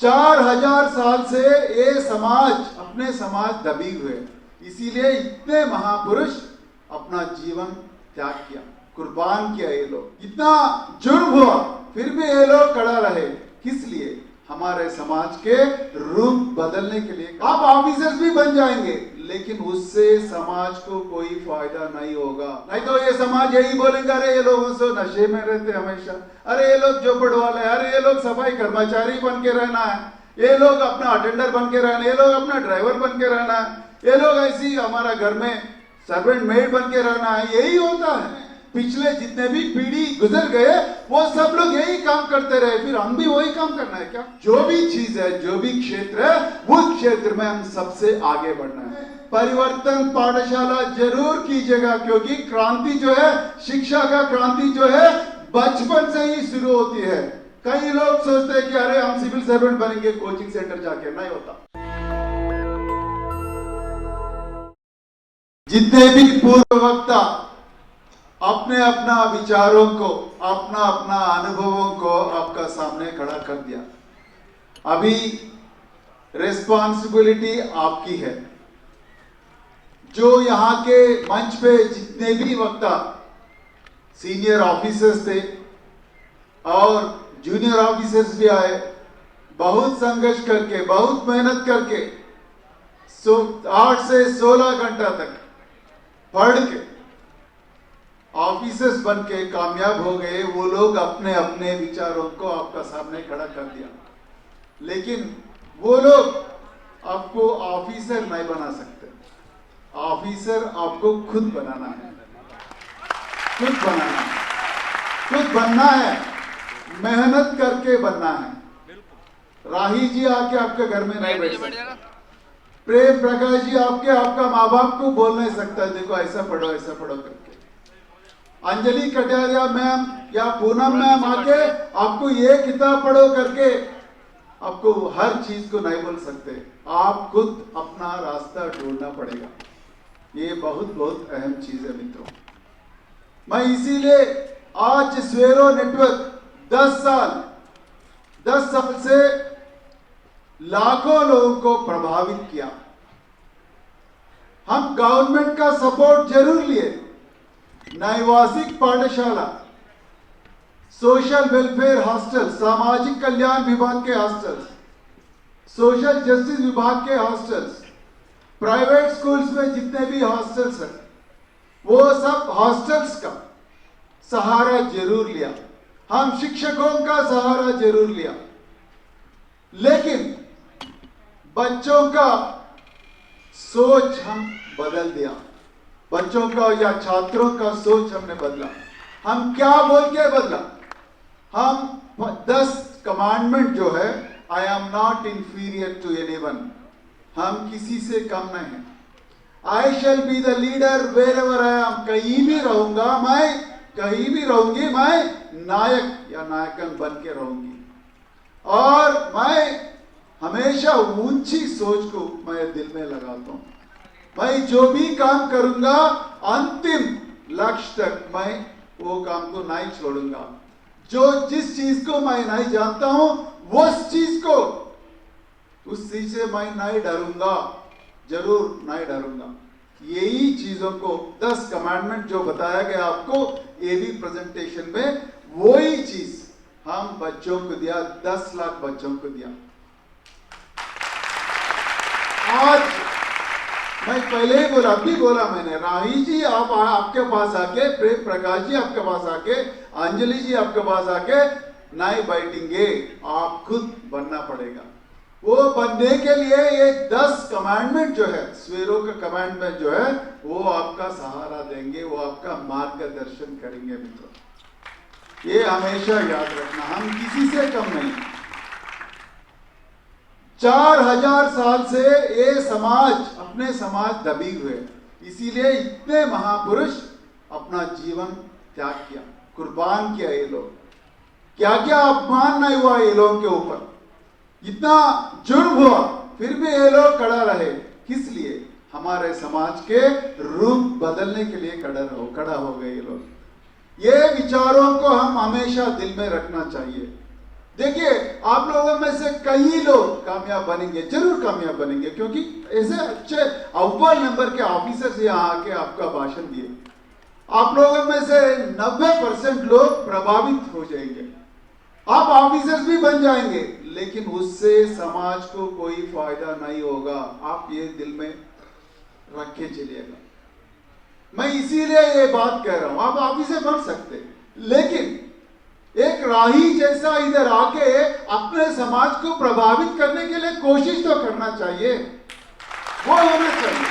4000 साल से ये समाज अपने समाज दबी हुए, इसीलिए इतने महापुरुष अपना जीवन त्याग किया, कुर्बान किया। ये लोग इतना जुर्म हुआ फिर भी ये लोग खड़ा रहे, किस लिए? हमारे समाज के रूप बदलने के लिए। आप ऑफिसर्स भी बन जाएंगे लेकिन उससे समाज को कोई फायदा नहीं होगा। नहीं तो ये समाज यही बोलेंगे, अरे ये लोग से नशे में रहते हमेशा, अरे ये लोग झोपड़ वाले, अरे ये लोग सफाई कर्मचारी बन के रहना है, ये लोग अपना अटेंडर बन के रहना है, ये लोग अपना ड्राइवर बन के रहना है, ये लोग ऐसी हमारा घर में सर्वेंट मेड बन के रहना है। यही होता है। पिछले जितने भी पीढ़ी गुजर गए वो सब लोग यही काम करते रहे, फिर हम भी वही काम करना है क्या? जो भी चीज है, जो भी क्षेत्र है, उस क्षेत्र में हम सबसे आगे बढ़ना है। परिवर्तन पाठशाला जरूर कीजिएगा, क्योंकि क्रांति जो है, शिक्षा का क्रांति जो है बचपन से ही शुरू होती है। कई लोग सोचते हैं कि अरे हम सिविल सर्वेंट बनेंगे कोचिंग सेंटर जाके, नहीं होता। जितने भी पूर्व वक्ता अपने अपना विचारों को, अपना अपना अनुभवों को आपका सामने खड़ा कर दिया। अभी रिस्पॉन्सिबिलिटी आपकी है। जो यहाँ के मंच पे जितने भी वक्ता सीनियर ऑफिसर्स थे और जूनियर ऑफिसर्स भी आए, बहुत संघर्ष करके, बहुत मेहनत करके 8 से 16 घंटा तक पढ़ के ऑफिसर्स बन के कामयाब हो गए। वो लोग अपने अपने विचारों को आपका सामने खड़ा कर दिया, लेकिन वो लोग आपको ऑफिसर नहीं बना सकते। ऑफिसर आपको खुद बनाना है, खुद बनाना है, खुद बनना है, मेहनत करके बनना है। राही जी आके आपके घर में नहीं बैठ सकते, प्रेम प्रकाश जी आपका माँ बाप को बोल नहीं सकता देखो ऐसा पढ़ो करके। अंजलि कटारिया मैम या पूनम मैम आके आपको ये किताब पढ़ो करके आपको हर चीज को नहीं बोल सकते। आप खुद अपना रास्ता ढूंढना पड़ेगा। ये बहुत बहुत अहम चीज है मित्रों। मैं इसीलिए आज स्वेरो नेटवर्क 10 साल से लाखों लोगों को प्रभावित किया। हम गवर्नमेंट का सपोर्ट जरूर लिए, नैवासिक पाठशाला, सोशल वेलफेयर हॉस्टल, सामाजिक कल्याण विभाग के हॉस्टल्स, सोशल जस्टिस विभाग के हॉस्टल्स, प्राइवेट स्कूल्स में जितने भी हॉस्टल्स हैं, वो सब हॉस्टल्स का सहारा जरूर लिया। हम शिक्षकों का सहारा जरूर लिया, लेकिन बच्चों का सोच हम बदल दिया। बच्चों का या छात्रों का सोच हमने बदला। हम क्या बोल के बदला? हम 10 कमांडमेंट जो है, I am not inferior to anyone, हम किसी से कम नहीं है। I shall be the leader wherever I am, कहीं भी रहूंगा मैं, कहीं भी रहूंगी मैं, नायक या नायकन बन के रहूंगी। और मैं हमेशा ऊंची सोच को मैं दिल में लगाता हूं। मैं जो भी काम करूंगा अंतिम लक्ष्य तक मैं वो काम को नहीं छोड़ूंगा। जिस चीज को मैं नहीं जानता हूं उस चीज से मैं नहीं डरूंगा, जरूर नहीं डरूंगा। यही चीजों को 10 कमांडमेंट जो बताया गया आपको एबी प्रेजेंटेशन में, वही चीज हम बच्चों को दिया, 10 लाख बच्चों को दिया। आज मैं पहले ही बोला, अभी बोला मैंने, राही जी आप आपके पास आके, प्रेम प्रकाश जी आपके पास आके, अंजलि जी आपके पास आके नहीं बैठेंगे, आप खुद बनना पड़ेगा। वो बनने के लिए ये 10 कमांडमेंट जो है, स्वेरो का कमांडमेंट जो है, वो आपका सहारा देंगे, वो आपका मार्गदर्शन करेंगे मित्रों। ये हमेशा याद रखना, हम किसी से कम नहीं। 4000 साल से ये समाज अपने समाज दबी हुए, इसीलिए इतने महापुरुष अपना जीवन त्याग किया, कुर्बान किया। ये लोग क्या क्या अपमान नहीं हुआ ये लोगों के ऊपर, इतना जुर्म हुआ फिर भी ये लोग खड़ा रहे, किस लिए? हमारे समाज के रूप बदलने के लिए खड़ा हो गए ये लोग। ये विचारों को हम हमेशा दिल में रखना चाहिए। देखिए, आप लोगों में से कई लोग कामयाब बनेंगे, जरूर कामयाब बनेंगे, क्योंकि ऐसे अच्छे अव्वल नंबर के ऑफिसर्स यहाँ आके आपका भाषण दिए। आप लोगों में से 90% लोग प्रभावित हो जाएंगे, आप ऑफिसर्स भी बन जाएंगे, लेकिन उससे समाज को कोई फायदा नहीं होगा। आप ये दिल में रख के चलिएगा। मैं इसीलिए ये बात कह रहा हूं, आप ऑफिसर बन सकते, लेकिन एक राही जैसा इधर आके अपने समाज को प्रभावित करने के लिए कोशिश तो करना चाहिए, वो होना चाहिए।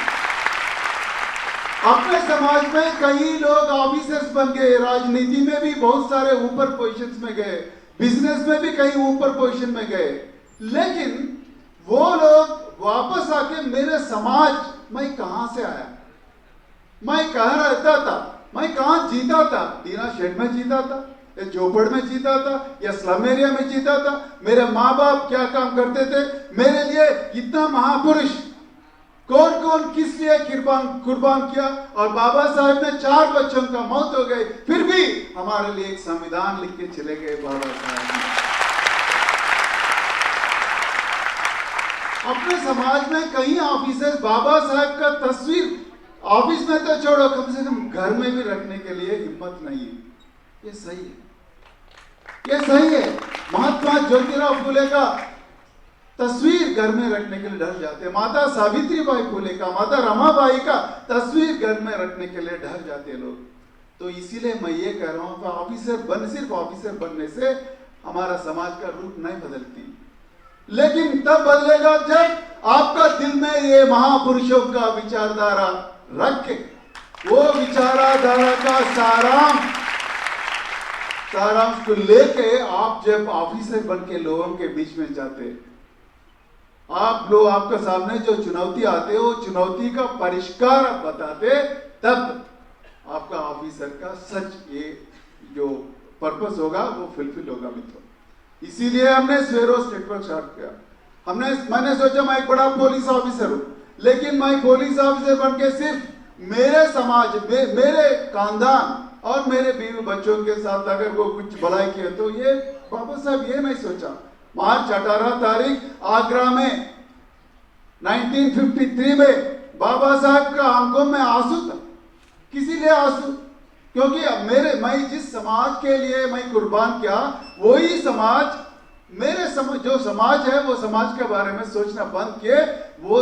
अपने समाज में कई लोग ऑफिसर्स बन गए, राजनीति में भी बहुत सारे ऊपर पोजीशंस में गए, बिजनेस में भी कई ऊपर पोजीशन में गए, लेकिन वो लोग वापस आके मेरे समाज, मैं कहां से आया, मैं कहां रहता था, मैं कहां जीता था, टीना शेड में जीता था, या झोपड़ में जीता था, या स्लम एरिया में जीता था, मेरे माँ बाप क्या काम करते थे, मेरे लिए इतना महापुरुष कौन कौन किस लिए कुर्बान किया, और बाबा साहब ने 4 बच्चों का मौत हो गई, फिर भी हमारे लिए एक संविधान लिख के चले गए बाबा साहब। अपने समाज में कई ऑफिसर्स बाबा साहब का तस्वीर ऑफिस में तो छोड़ो, कम से कम घर में भी रखने के लिए हिम्मत नहीं है। ये सही है, ये सही है। महात्मा ज्योतिराव फुले का तस्वीर घर में रखने के लिए डर जाते हैं, माता सावित्रीबाई फुले का, माता रमाबाई का तस्वीर घर में रखने के लिए डर जाते हैं लोग। तो इसीलिए मैं ये कह रहा हूं, ऑफिसर सिर्फ ऑफिसर बनने से हमारा समाज का रूप नहीं बदलती, लेकिन तब बदलेगा जब आपका दिल में ये महापुरुषों का विचारधारा रख के, वो विचारधारा का सारांश को लेके आप जब ऑफिसर बन के लोगों के बीच में जाते, आप लोग आपके सामने जो चुनौती आते वो चुनौती का परिष्कार बताते, तब आपका ऑफिसर का सच ये जो पर्पस होगा वो फुलफिल होगा मित्रों। इसीलिए हमने स्वेरोस नेटवर्क स्टार्ट किया। मैंने सोचा मैं एक बड़ा पुलिस ऑफिसर हूं, लेकिन मैं पुलिस ऑफिसर बन के सिर्फ मेरे समाज मेरे खानदान और मेरे बीवी बच्चों के साथ अगर वो कुछ भलाई किया, तो ये बाबा साहब ये नहीं सोचा। मार्च 18 तारीख आगरा में 1953 में बाबा साहब का आंखों में आंसू था। किसी लिए आंसू? क्योंकि मैं जिस समाज के लिए मैं कुर्बान किया, वही समाज जो समाज है, वो समाज के बारे में सोचना बंद किए। वो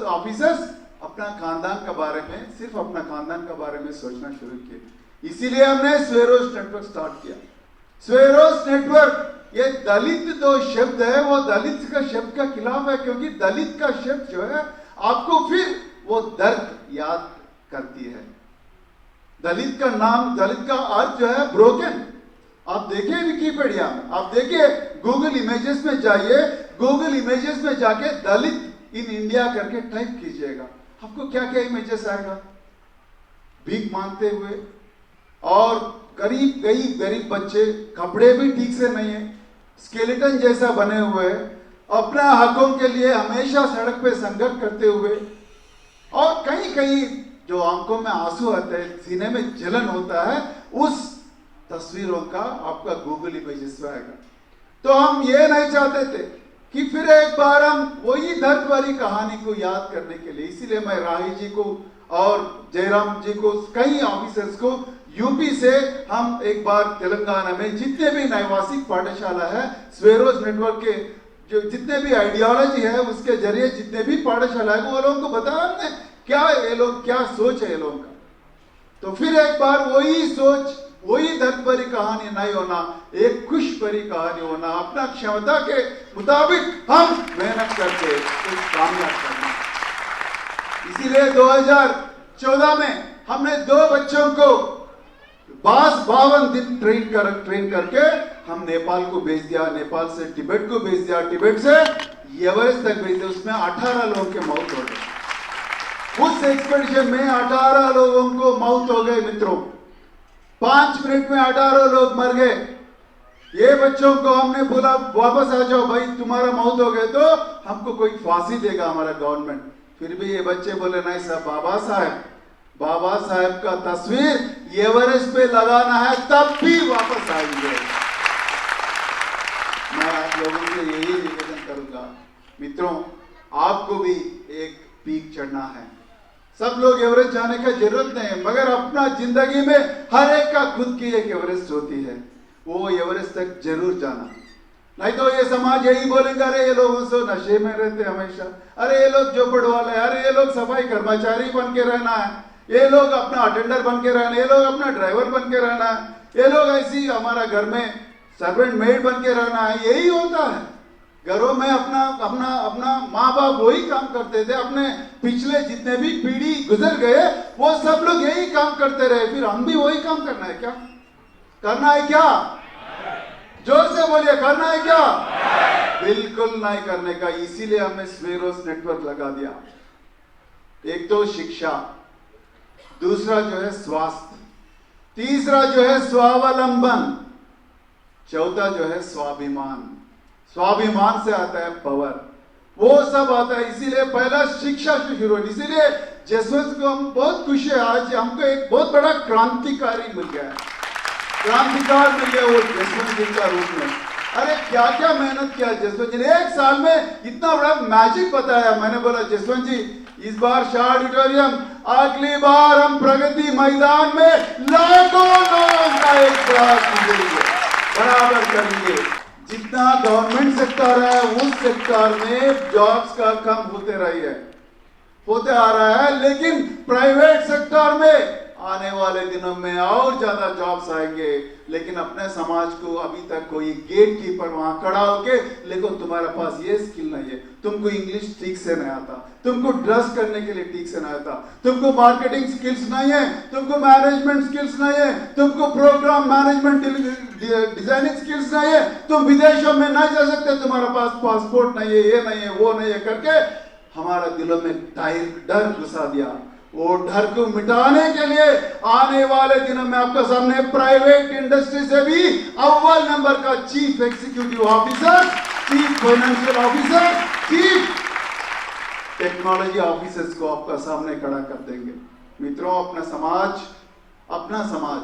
ऑफिसर्स अपना खानदान के बारे में, सिर्फ अपना खानदान के बारे में सोचना शुरू किए। इसीलिए हमने स्वेरोस नेटवर्क स्टार्ट किया। स्वेरोस नेटवर्क, ये दलित जो शब्द है वो दलित का शब्द का खिलाफ है, क्योंकि दलित का शब्द जो है आपको फिर वो दर्द याद करती है। दलित का नाम, दलित का अर्थ जो है ब्रोकन। आप देखिए विकिपीडिया में, आप देखिए गूगल इमेजेस में जाइए, गूगल इमेजेस में जाके दलित इन इंडिया करके टाइप कीजिएगा, आपको क्या क्या इमेजेस आएगा। भीख मांगते हुए और गरीब बच्चे, कपड़े भी ठीक से नहीं है, स्केलेटन जैसा बने हुए, अपने हकों के लिए हमेशा सड़क पे संघर्ष करते हुए, और कहीं जो आंखों में आंसू आते हैं, सीने में जलन होता है, उस तस्वीरों का आपका गूगल इमेजेस में आएगा। तो हम ये नहीं चाहते थे कि फिर एक बार हम वही दर्द वाली कहानी को याद करने के लिए, इसीलिए मैं राही जी को और जयराम जी को, कई ऑफिसर्स को यूपी से हम एक बार तेलंगाना में जितने भी नैवासिक पाठशाला है, स्वेरोस नेटवर्क के जो जितने भी आइडियोलॉजी है उसके जरिए जितने भी पाठशाला है, वो लोगों को बताया हमने क्या ये लोग, क्या सोच है ये लोगों का। तो फिर एक बार वही सोच, वही दर्द भरी कहानी नहीं होना, एक खुश भरी कहानी होना, अपना क्षमता के मुताबिक हम मेहनत करके कुछ कामयाब करना। इसीलिए 2014 में हमने 2 बच्चों को 52 दिन ट्रेन करके हम नेपाल को भेज दिया, नेपाल से तिब्बत को भेज दिया, तिब्बत से एवरेस्ट तक भेज दिया। उसमें 18 लोगों के मौत हो गए। उस एक्सपेडिशन में 18 लोगों को मौत हो गए मित्रों। 5 मिनट में 18 लोग मर गए। ये बच्चों को हमने बोला वापस आ जाओ भाई, तुम्हारा मौत हो गए तो हमको कोई फांसी देगा हमारा गवर्नमेंट। फिर भी ये बच्चे बोले नहीं साहब, बाबा साहब का तस्वीर एवरेस्ट पे लगाना है, तब भी वापस आएंगे। मित्रों, आपको भी एक पीक चढ़ना है। सब लोग एवरेस्ट जाने का जरूरत नहीं है, मगर अपना जिंदगी में हर एक का खुद की एक एवरेस्ट होती है, वो एवरेस्ट तक जरूर जाना। नहीं तो ये समाज यही बोलेगा, अरे ये लोग उसको नशे में रहते हमेशा, अरे ये लोग झोपड़ वाले, अरे ये लोग सफाई कर्मचारी बन के रहना है, ये लोग अपना अटेंडर बन के रहना है, ये लोग अपना ड्राइवर बन के रहना है, ये लोग ऐसी हमारा घर में सर्वेंट मेड बन के रहना है। यही होता है घरों में। अपना अपना अपना माँ बाप वही काम करते थे, अपने पिछले जितने भी पीढ़ी गुजर गए वो सब लोग यही काम करते रहे, फिर हम भी वही काम करना है क्या? करना है क्या? जोर से बोलिए, करना है क्या? बिल्कुल नहीं करने का। इसीलिए हमने स्वेरोस नेटवर्क लगा दिया। एक तो शिक्षा, दूसरा जो है स्वास्थ्य, तीसरा जो है स्वावलंबन, चौथा जो है स्वाभिमान। स्वाभिमान से आता है पावर, वो सब आता है। इसीलिए पहला शिक्षा से शुरू। इसीलिए जसवंत को हम बहुत खुश है, आज हमको एक बहुत बड़ा क्रांतिकारी मिल गया है, क्रांतिकार मिल गया वो जसवंत जी का रूप में। अरे क्या क्या मेहनत किया जसवंत जी ने, एक साल में इतना बड़ा मैजिक बताया। मैंने बोला जसवंत जी इस बार शाह ऑडिटोरियम, अगली बार हम प्रगति मैदान में लाखों लोगों का एक प्रयास बराबर करेंगे। जितना गवर्नमेंट सेक्टर है उस सेक्टर में जॉब्स का कम होते आ रहा है, लेकिन प्राइवेट सेक्टर में आने वाले दिनों में और ज्यादा जॉब्स आएंगे। लेकिन अपने समाज को अभी तक कोई गेट कीपर वहां खड़ा होके, लेकिन तुम्हारे पास ये स्किल नहीं है, तुमको इंग्लिश ठीक से नहीं आता, तुमको ड्रेस करने के लिए ठीक से नहीं आता, तुमको मार्केटिंग स्किल्स नहीं है, तुमको मैनेजमेंट स्किल्स नहीं है, तुमको प्रोग्राम मैनेजमेंट डिजाइनिंग स्किल्स नहीं है, तुम विदेशों में नहीं जा सकते, तुम्हारे पास पासपोर्ट नहीं है, ये नहीं है, वो नहीं है करके हमारा दिलों में डर घुसा दिया। वो डर को मिटाने के लिए आने वाले दिनों में आपके सामने प्राइवेट इंडस्ट्री से भी अव्वल नंबर का chief executive officer, chief financial officer, chief technology officers को आपका सामने खड़ा कर देंगे। मित्रों, अपना समाज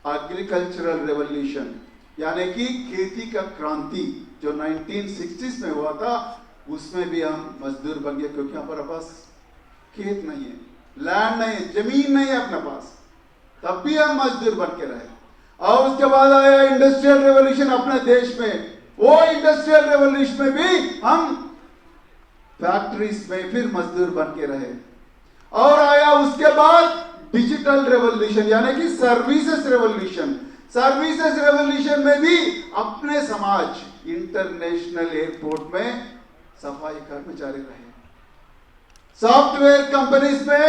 एग्रीकल्चरल रेवोल्यूशन यानी कि खेती का क्रांति जो 1960s में हुआ था, उसमें भी हम मजदूर बन गए, क्योंकि हमारे पास खेत नहीं है, लैंड नहीं है, जमीन नहीं है अपने पास, तब भी हम मजदूर बन के रहे। और उसके बाद आया इंडस्ट्रियल रेवोल्यूशन अपने देश में, वो इंडस्ट्रियल रेवोल्यूशन में भी हम फैक्ट्रीज में फिर मजदूर बन के रहे। और आया उसके बाद डिजिटल रेवोल्यूशन यानी कि सर्विसेज रेवोल्यूशन। सर्विसेज रेवोल्यूशन में भी अपने समाज इंटरनेशनल एयरपोर्ट में सफाई कर्मचारी रहे, सॉफ्टवेयर कंपनीज में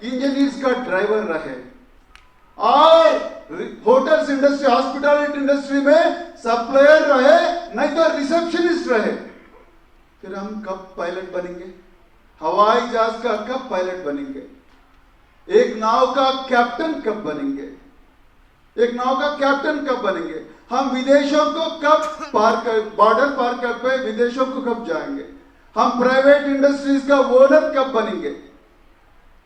इंजीनियर्स का ड्राइवर रहे, और होटल्स इंडस्ट्री, हॉस्पिटैलिटी इंडस्ट्री में सप्लायर रहे, नहीं तो रिसेप्शनिस्ट रहे। फिर हम कब पायलट बनेंगे? हवाई जहाज का कब पायलट बनेंगे? एक नाव का कैप्टन कब बनेंगे? एक नाव का कैप्टन कब बनेंगे? हम विदेशों को कब बॉर्डर पार कर विदेशों को कब जाएंगे? हम प्राइवेट इंडस्ट्रीज का ओनर कब बनेंगे?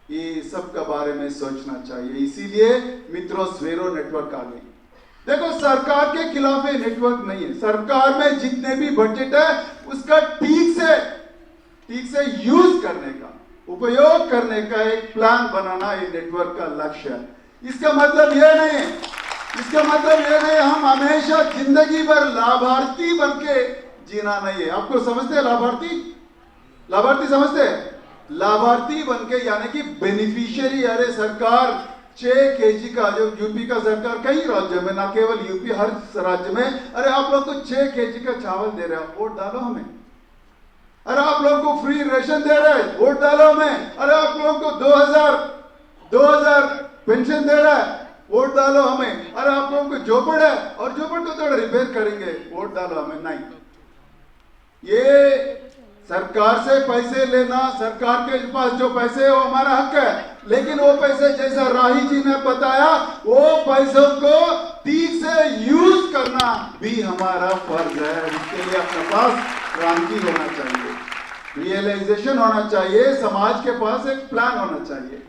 ये सब के बारे में सोचना चाहिए। इसीलिए मित्रों, स्वेरो नेटवर्क आ गई। देखो, सरकार के खिलाफ ये नेटवर्क नहीं है, सरकार में जितने भी बजट है उसका ठीक से यूज करने का, उपयोग करने का एक प्लान बनाना ये नेटवर्क का लक्ष्य है। इसका मतलब ये नहीं हम हमेशा जिंदगी भर लाभार्थी बन के जीना नहीं है। आपको समझते हैं लाभार्थी समझते हैं? लाभार्थी बन के यानी कि बेनिफिशियरी। अरे सरकार 6 kg का, जो यूपी का सरकार कई राज्यों में, ना केवल यूपी, हर राज्य में, अरे आप लोग को 6 kg का चावल दे रहे हैं, वोट डालो हमें। अरे आप लोगों को फ्री राशन दे रहे हैं, वोट डालो हमें। अरे आप लोगों को 2000 पेंशन दे रहा है, वोट डालो हमें। अरे आप लोगों को झोपड़ है और झोपड़ को थोड़ा रिपेयर करेंगे, वोट डालो हमें। नहीं, ये सरकार से पैसे लेना, सरकार के पास जो पैसे है वो हमारा हक है, लेकिन वो पैसे जैसा राही जी ने बताया, वो पैसों को ठीक से यूज करना भी हमारा फर्ज है। इसके लिए अपने पास क्रांति होना चाहिए, रियलाइजेशन होना चाहिए, समाज के पास एक प्लान होना चाहिए।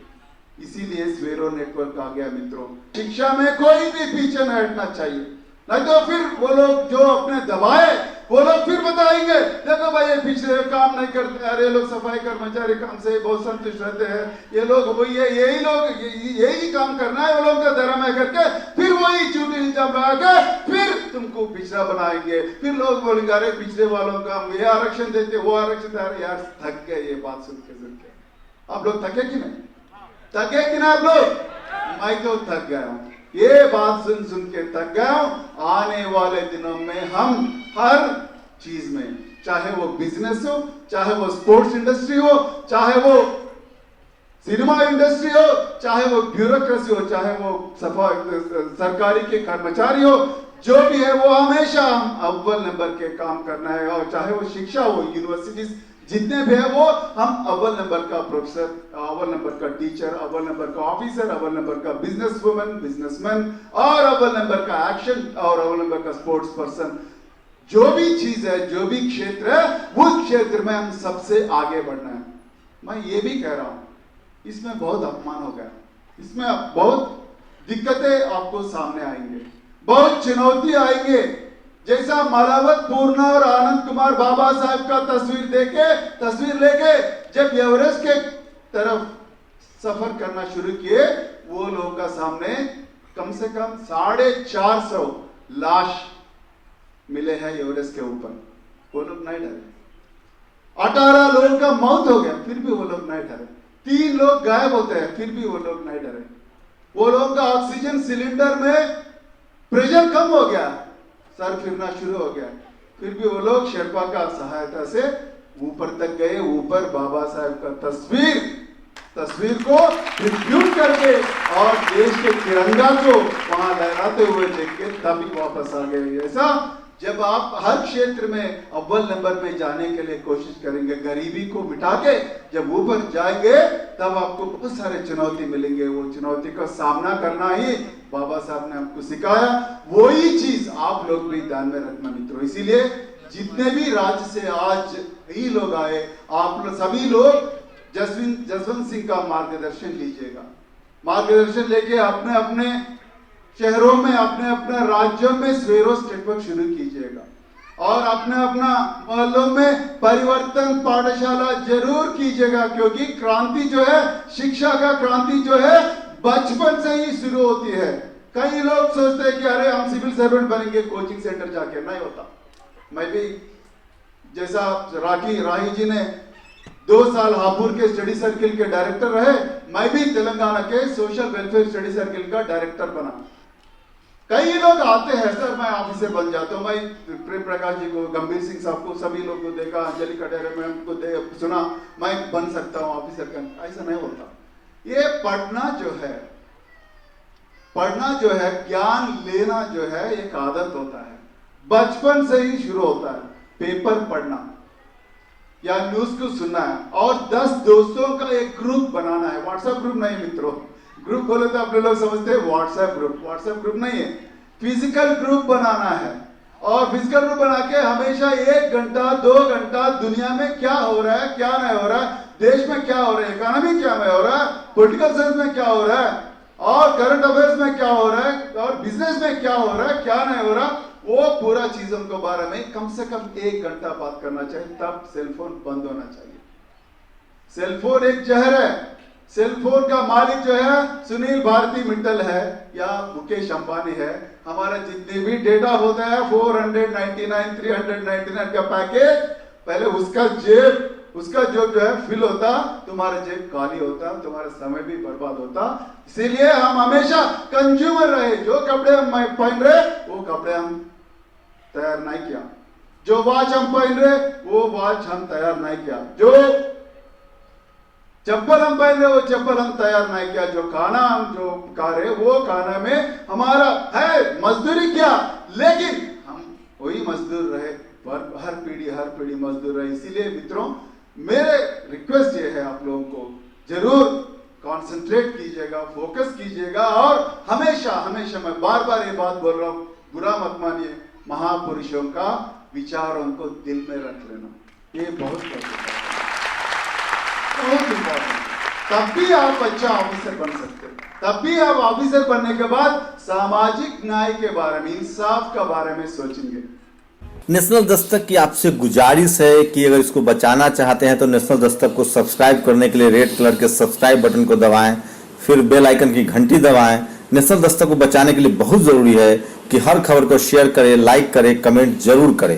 इसीलिए स्वेरो नेटवर्क आ गया। मित्रों, शिक्षा में कोई भी पीछे नहीं हटना चाहिए, नहीं तो फिर वो लोग जो अपने दबाए वो लोग फिर बताएंगे देखो भाई ये पिछले काम नहीं करते, अरे लोग सफाई कर्मचारी काम से बहुत संतुष्ट रहते हैं, ये लोग वही है, यही लोग यही काम करना है वो लोग का धर्म है करके फिर वही झूठी इल्जाम लगा के फिर तुमको पिछड़ा बनाएंगे। फिर लोग बोलेंगे अरे पिछड़े वालों का हम ये आरक्षण देते वो आरक्षण दे। यार थक गए ये बात सुन के। आप लोग थके कि नहीं? थके कि ना आप लोग? मैं तो थक गया हूं, ये बात सुन के थक गया हूं। आने वाले दिनों में हम हर चीज में, चाहे वो बिजनेस हो, चाहे वो स्पोर्ट्स इंडस्ट्री हो, चाहे वो सिनेमा इंडस्ट्री हो, चाहे वो ब्यूरोक्रेसी हो, चाहे वो सरकारी के कर्मचारी हो, जो भी है वो हमेशा हम अव्वल नंबर के काम करना है। और चाहे वो शिक्षा हो, यूनिवर्सिटीज जितने भी है वो हम अव्वल नंबर का प्रोफेसर, अव्वल नंबर का टीचर, अव्वल नंबर का ऑफिसर, अव्वल नंबर का बिजनेस वुमन, बिजनेसमैन और अव्वल नंबर का एक्शन और अव्वल नंबर का स्पोर्ट्स पर्सन, जो भी चीज है, जो भी क्षेत्र है, उस क्षेत्र में हम सबसे आगे बढ़ना है। मैं ये भी कह रहा हूं इसमें बहुत अपमान हो गया, इसमें बहुत दिक्कतें आपको सामने आएंगे, बहुत चुनौती आएंगे। जैसा मालावत, पूर्णा और आनंद कुमार बाबा साहब का तस्वीर लेके जब एवरेस्ट के तरफ सफर करना शुरू किए, वो लोगों का सामने कम से कम 450 लाश मिले हैं एवरेस्ट के ऊपर। वो लोग नहीं डरे। 18 लोगों का मौत हो गया फिर भी वो लोग नहीं डरे। 3 लोग गायब होते हैं फिर भी वो लोग नहीं डरे। वो लोगों का ऑक्सीजन सिलेंडर में प्रेशर कम हो गया, सर फिरना शुरू हो गया, फिर भी वो लोग शेरपा का सहायता से ऊपर तक गए। ऊपर बाबा साहब का तस्वीर को ट्रिब्यूट करके और देश के तिरंगा को वहां लहराते हुए देख के तभी वापस आ गए। ऐसा जब आप हर क्षेत्र में अव्वल नंबर पे जाने के लिए कोशिश करेंगे, गरीबी को मिटा के जब ऊपर जाएंगे, तब आपको बहुत सारे चुनौती मिलेंगे। वो चुनौती का सामना करना ही बाबा साहब ने आपको सिखाया। वही चीज आप लोग भी ध्यान में रखना मित्रों। इसीलिए जितने भी राज्य से आज ही लोग आए, आप सभी लोग जसवंत सिंह का मार्गदर्शन लीजिएगा। मार्गदर्शन लेके अपने अपने शहरों में, अपने अपने राज्यों में स्वेरोस नेटवर्क शुरू कीजिएगा और अपने अपना मोहल्लों में परिवर्तन पाठशाला जरूर कीजिएगा, क्योंकि क्रांति जो है, शिक्षा का क्रांति जो है, बचपन से ही शुरू होती है। कई लोग सोचते हैं कि अरे हम सिविल सर्वेंट बनेंगे कोचिंग सेंटर जाके, नहीं होता। मैं भी जैसा राही जी ने 2 साल हापुड़ के स्टडी सर्किल के डायरेक्टर रहे, मैं भी तेलंगाना के सोशल वेलफेयर स्टडी सर्किल का डायरेक्टर बना। कई लोग आते हैं सर मैं ऑफिसर बन जाता हूँ। मैं प्रेम प्रकाश जी को, गंभीर सिंह साहब को, सभी लोग को देखा, अंजलि कटेरे मैम को सुना, मैं बन सकता हूँ ऑफिसर का। ऐसा नहीं होता। ये पढ़ना जो है, ज्ञान लेना जो है, एक आदत होता है, बचपन से ही शुरू होता है। पेपर पढ़ना या न्यूज को सुनना है और 10 दोस्तों का एक ग्रुप बनाना है। व्हाट्सएप ग्रुप नहीं मित्रों, ग्रुप खोले तो अपने लोग समझते हैं व्हाट्सएप ग्रुप नहीं है, फिजिकल ग्रुप बनाना है। और फिजिकल ग्रुप बना के हमेशा 1 घंटा 2 घंटा दुनिया में क्या हो रहा है, क्या नहीं हो रहा है, देश में क्या हो रहा है, इकोनॉमी क्या में हो रहा है, पॉलिटिकल साइंस में क्या हो रहा है, और करंट अफेयर्स में क्या हो रहा है, और बिजनेस में क्या हो रहा है, क्या नहीं हो रहा, वो पूरा चीजों के बारे में कम से कम 1 घंटा बात करना चाहिए। तब सेलफोन बंद होना चाहिए। सेलफोन एक जहर है। सेलफोन का मालिक जो है सुनील भारती मित्तल है या मुकेश अंबानी है। हमारा जितने भी डेटा होता है 499 399 का पैकेज, पहले उसका जो है फिल होता, तुम्हारा जेब खाली होता, तुम्हारा समय भी बर्बाद होता। इसीलिए हम हमेशा कंज्यूमर रहे। जो कपड़े हम पहन रहे वो कपड़े हम तैयार नहीं किया, जो वॉच हम पहन रहे वो वॉच हम तैयार नहीं किया, जो चप्पल हम पहन रहे वो चप्पल हम तैयार नहीं किया, जो खाना हम जो खा रहे वो खाना में हमारा है मजदूरी किया, लेकिन हम वही मजदूर रहे। हर पीढ़ी मजदूर रहे। इसीलिए मित्रों मेरे रिक्वेस्ट ये है, आप लोगों को जरूर कंसंट्रेट कीजिएगा, फोकस कीजिएगा और हमेशा मैं बार ये बात बोल रहा हूं, बुरा मत मानिए, महापुरुषों का विचारों को दिल में रख लेना, ये बहुत इम्पोर्टेंट। तब भी आप अच्छा ऑफिसर बन सकते हैं। तब भी आप ऑफिसर बनने के बाद सामाजिक न्याय के बारे में, इंसाफ के बारे में सोचेंगे। नेशनल दस्तक की आपसे गुजारिश है कि अगर इसको बचाना चाहते हैं तो नेशनल दस्तक को सब्सक्राइब करने के लिए रेड कलर के सब्सक्राइब बटन को दबाएं, फिर बेल आइकन की घंटी दबाएं। नेशनल दस्तक को बचाने के लिए बहुत जरूरी है कि हर खबर को शेयर करें, लाइक करें, कमेंट जरूर करें।